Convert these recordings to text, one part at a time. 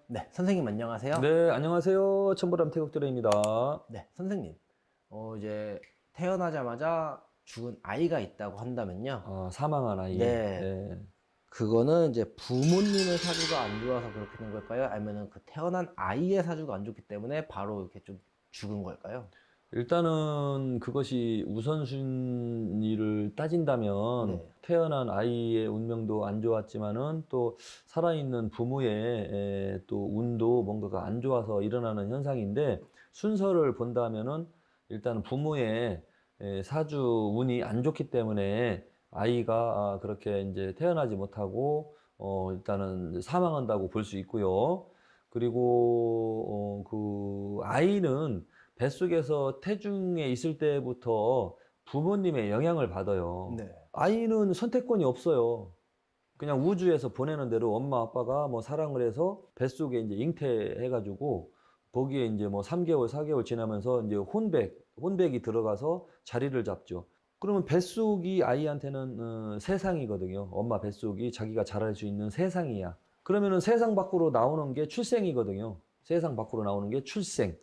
네, 선생님 안녕하세요. 네, 안녕하세요. 천보람 태국드레입니다. 네, 선생님. 이제 태어나자마자 죽은 아이가 있다고 한다면요. 사망한 아이. 네, 네. 그거는 이제 부모님의 사주가 안 좋아서 그렇게 된 걸까요? 아니면은 그 태어난 아이의 사주가 안 좋기 때문에 바로 이렇게 좀 죽은 걸까요? 일단은 그것이 우선순위를 따진다면 네, 태어난 아이의 운명도 안 좋았지만은 또 살아있는 부모의 또 운도 뭔가가 안 좋아서 일어나는 현상인데 순서를 본다면은 일단 부모의 사주 운이 안 좋기 때문에 아이가 그렇게 이제 태어나지 못하고 일단은 사망한다고 볼 수 있고요. 그리고 그 아이는 뱃속에서 태중에 있을 때부터 부모님의 영향을 받아요. 네, 아이는 선택권이 없어요. 그냥 우주에서 보내는 대로 엄마 아빠가 뭐 사랑을 해서 뱃속에 이제 잉태해가지고 거기에 이제 뭐 3개월, 4개월 지나면서 이제 혼백이 들어가서 자리를 잡죠. 그러면 뱃속이 아이한테는 세상이거든요. 엄마 뱃속이 자기가 자랄 수 있는 세상이야. 그러면은 세상 밖으로 나오는 게 출생이거든요. 세상 밖으로 나오는 게 출생.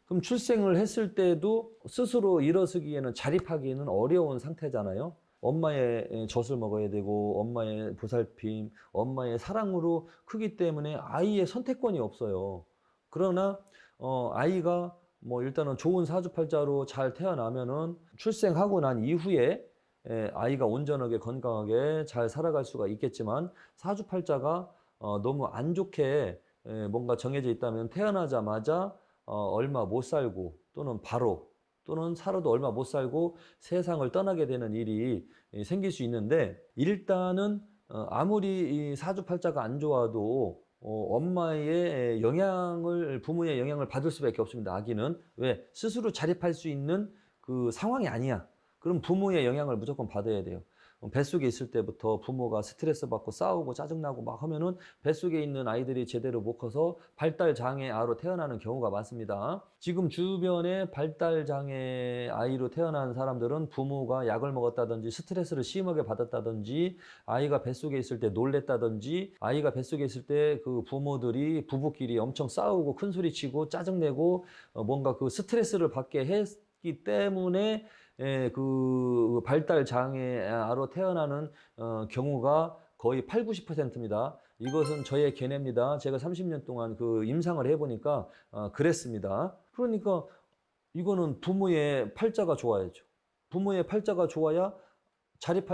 그럼 출생을 했을 때도 스스로 일어서기에는 자립하기에는 어려운 상태잖아요. 엄마의 젖을 먹어야 되고 엄마의 보살핌, 엄마의 사랑으로 크기 때문에 아이의 선택권이 없어요. 그러나 아이가 뭐 일단은 좋은 사주팔자로 잘 태어나면은 출생하고 난 이후에 아이가 온전하게 건강하게 잘 살아갈 수가 있겠지만 사주팔자가 너무 안 좋게 뭔가 정해져 있다면 태어나자마자 얼마 못 살고 또는 바로 또는 살아도 얼마 못 살고 세상을 떠나게 되는 일이 생길 수 있는데 일단은 아무리 이 사주팔자가 안 좋아도 엄마의 영향을 부모의 영향을 받을 수밖에 없습니다. 아기는 왜 스스로 자립할 수 있는 그 상황이 아니야. 그럼 부모의 영향을 무조건 받아야 돼요. 뱃속에 있을 때부터 부모가 스트레스 받고 싸우고 짜증나고 막 하면은 뱃속에 있는 아이들이 제대로 못 커서 발달 장애아로 태어나는 경우가 많습니다. 지금 주변에 발달 장애 아이로 태어난 사람들은 부모가 약을 먹었다든지 스트레스를 심하게 받았다든지 아이가 뱃속에 있을 때 놀랬다든지 아이가 뱃속에 있을 때 그 부모들이 부부끼리 엄청 싸우고 큰 소리 치고 짜증내고 뭔가 그 스트레스를 받게 했기 때문에 그 발달 장애아로 태어나는 경우가 거의 8, 90%입니다. 이것은 저의 견해입니다. 제가 30년 동안 그 임상을 해보니까 그랬습니다. 그러니까 이거는 부모의 팔자가 좋아야죠. 부모의 팔자가 좋아야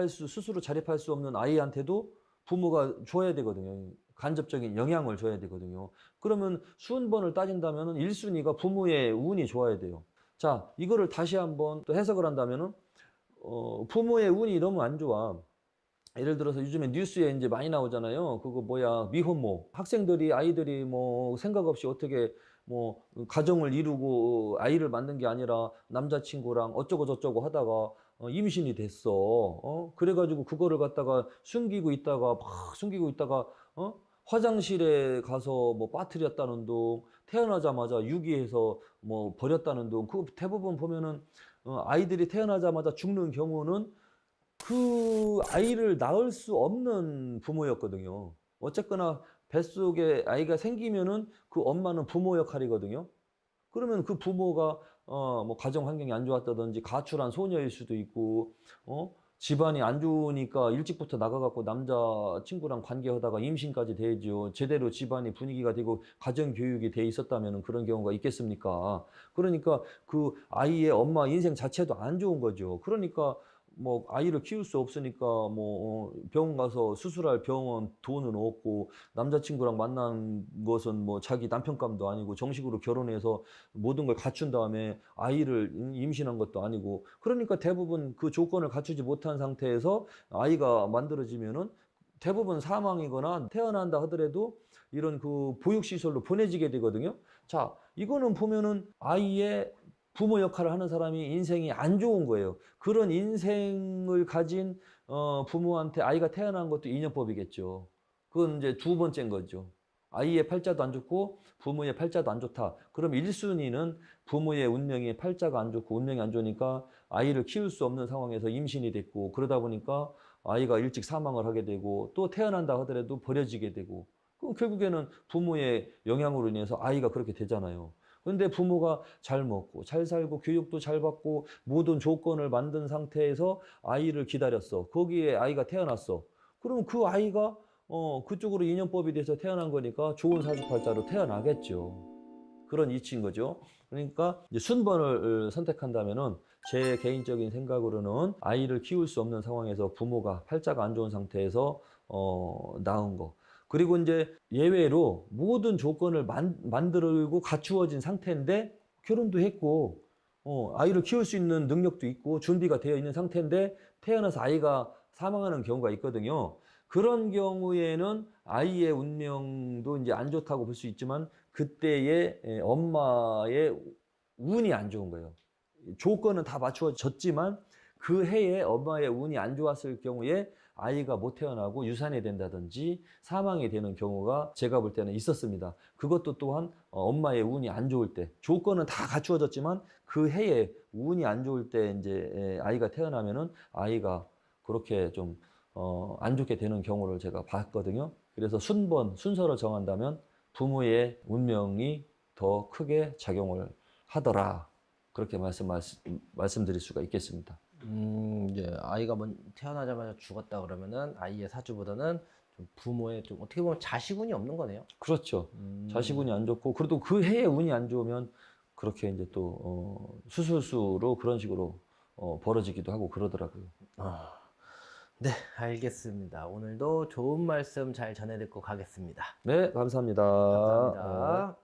스스로 자립할 수 없는 아이한테도 부모가 줘야 되거든요. 간접적인 영향을 줘야 되거든요. 그러면 수은번을 따진다면 1순위가 부모의 운이 좋아야 돼요. 자, 이거를 다시 한번 또 해석을 한다면은, 부모의 운이 너무 안 좋아. 예를 들어서 요즘에 뉴스에 이제 많이 나오잖아요. 그거 뭐야, 미혼모. 아이들이 뭐 생각 없이 어떻게 뭐 가정을 이루고 아이를 만든 게 아니라 남자친구랑 어쩌고 저쩌고 하다가 임신이 됐어. 그래가지고 그거를 갖다가 숨기고 있다가, 화장실에 가서 뭐 빠뜨렸다는 둥, 태어나자마자 유기해서 뭐 버렸다는 둥, 그 대부분 보면은 아이들이 태어나자마자 죽는 경우는 그 아이를 낳을 수 없는 부모였거든요. 어쨌거나 뱃속에 아이가 생기면은 그 엄마는 부모 역할이거든요. 그러면 그 부모가 뭐 가정 환경이 안 좋았다든지 가출한 소녀일 수도 있고 집안이 안 좋으니까 일찍부터 나가갖고 남자 친구랑 관계하다가 임신까지 되죠. 제대로 집안이 분위기가 되고 가정 교육이 돼 있었다면 그런 경우가 있겠습니까? 그러니까 그 아이의 엄마 인생 자체도 안 좋은 거죠. 그러니까 뭐 아이를 키울 수 없으니까 뭐 병원 가서 수술할 병원 돈은 없고 남자친구랑 만난 것은 뭐 자기 남편감도 아니고 정식으로 결혼해서 모든 걸 갖춘 다음에 아이를 임신한 것도 아니고 그러니까 대부분 그 조건을 갖추지 못한 상태에서 아이가 만들어지면은 대부분 사망이거나 태어난다 하더라도 이런 그 보육시설로 보내지게 되거든요. 자, 이거는 보면은 아이의 부모 역할을 하는 사람이 인생이 안 좋은 거예요. 그런 인생을 가진 부모한테 아이가 태어난 것도 인연법이겠죠. 그건 이제 두 번째인 거죠. 아이의 팔자도 안 좋고 부모의 팔자도 안 좋다. 그럼 1순위는 부모의 운명이 팔자가 안 좋고 운명이 안 좋으니까 아이를 키울 수 없는 상황에서 임신이 됐고 그러다 보니까 아이가 일찍 사망을 하게 되고 또 태어난다 하더라도 버려지게 되고 그럼 결국에는 부모의 영향으로 인해서 아이가 그렇게 되잖아요. 근데 부모가 잘 먹고 잘 살고 교육도 잘 받고 모든 조건을 만든 상태에서 아이를 기다렸어. 거기에 아이가 태어났어. 그러면 그 아이가 그쪽으로 인연법이 돼서 태어난 거니까 좋은 사주팔자로 태어나겠죠. 그런 이치인 거죠. 그러니까 이제 순번을 선택한다면은 제 개인적인 생각으로는 아이를 키울 수 없는 상황에서 부모가 팔자가 안 좋은 상태에서 낳은 거. 그리고 이제 예외로 모든 조건을 만들고 갖추어진 상태인데 결혼도 했고 아이를 키울 수 있는 능력도 있고 준비가 되어 있는 상태인데 태어나서 아이가 사망하는 경우가 있거든요. 그런 경우에는 아이의 운명도 이제 안 좋다고 볼 수 있지만 그때의 엄마의 운이 안 좋은 거예요. 조건은 다 맞추어졌지만 그 해에 엄마의 운이 안 좋았을 경우에 아이가 못 태어나고 유산이 된다든지 사망이 되는 경우가 제가 볼 때는 있었습니다. 그것도 또한 엄마의 운이 안 좋을 때 조건은 다 갖추어졌지만 그 해에 운이 안 좋을 때 이제 아이가 태어나면은 아이가 그렇게 좀 안 좋게 되는 경우를 제가 봤거든요. 그래서 순서를 정한다면 부모의 운명이 더 크게 작용을 하더라. 그렇게 말씀드릴 수가 있겠습니다. 이제 아이가 태어나자마자 죽었다 그러면은 아이의 사주보다는 좀 부모의 좀 어떻게 보면 자식운이 없는 거네요. 그렇죠. 자식 운이 안 좋고, 그래도 그 해에 운이 안 좋으면 그렇게 이제 또, 수술수로 그런 식으로 벌어지기도 하고 그러더라고요. 네, 알겠습니다. 오늘도 좋은 말씀 잘 전해 듣고 가겠습니다. 네, 감사합니다. 감사합니다.